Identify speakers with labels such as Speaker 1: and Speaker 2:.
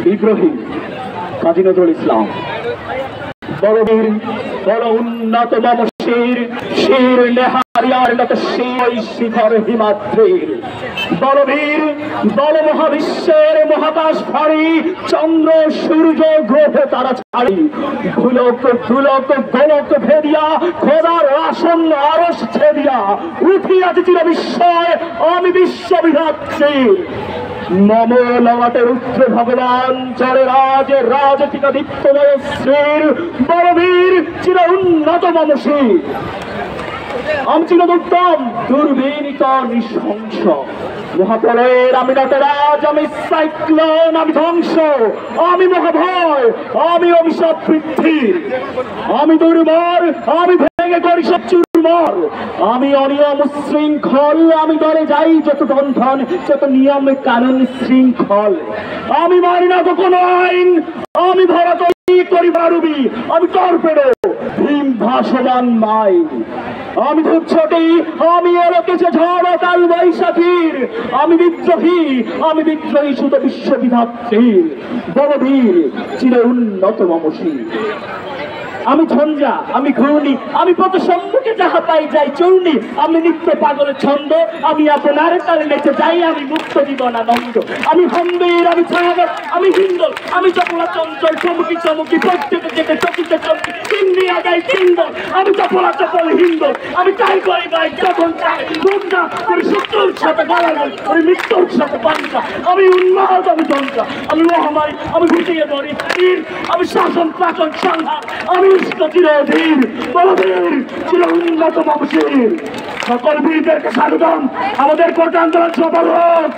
Speaker 1: বিদ্রোহী কাজী নজরুল ইসলাম বড়বীর বড় উন্নত মমশির শির নেহারিয়ার নত শিখর হিমাদ্রির বলবীর বল মহাবিশ্বের মহাকাশ ফাড়ি চন্দ্র সূর্য গ্রহ তারা ছাড়ি ভুলক ধুলক গোলক ভেদিয়া খোদার আসন্ন আরশ ছেদিয়া উঠিয়াছে চির বিস্ময় আমি বিশ্ববিধাত্রী মম ললাটে রুদ্র ভগবান চরে রাজ রাজটিকাদিত্যময় শ্রীর বলবীর চির উন্নত মমশী আমি চিরদুত্তম দুর্বিনীত নৃশংস মহাপ্রলয়ের আমি নটরাজ আমি সাইক্লোন আমি ধ্বংস আমি মহাভয় আমি অভিশাপ পৃথিবীর আমি দুর্বল আমি ভেঙে করি সব চুরমার আমি অনিয়ম শৃঙ্খল আমি দলে যাই যত বন্ধন যত নিয়ম কানুন শৃঙ্খল আমি মানি না তো কোনো আইন আমি ভরা করি বারুবি আমি টর্পেডো ভীম ভাসমান মাই আমি ধূপছটি আমি এলোকেছে ঝড় কাল বৈশাখীর আমি বিদ্রোহী শুধু বিশ্ববিধাত্রীর বলবীর চির উন্নত মমশী আমি ঝঞ্ঝা আমি ঘূর্ণি আমি পথ সম্মুখে যাহা পাই যাই চূর্ণি আমি নিত্য পাগলের ছন্দ আমি আপনার তালে নেচে যাই আমি মুক্ত জীবন আনন্দ আমি হম্বীর আমি ছাগল আমি হিন্দল আমি চপলা চঞ্চল চমকি প্রত্যেকে যেতে চকিতে চমকি ইন্ডিয়া গাই কিন্দল আমি চপলা চপল হিন্দল আমি চাই করি গাই যখন চাই গুন্ডা করি শত্রুর সাথে গালাগাল করি মৃত্যুর সাথে পাঞ্চা আমি উন্মাদ আমি যন্ত্রা আমি মহামারী আমি ঘুটিয়ে ধরি তীর আমি শাসন প্রাচন সংহার আমি চিরধীর বলবীর চির উন্নত মমশির সকল বীরদেরকে স্বাগতম আমাদের কোটা আন্দোলন সফল হোক।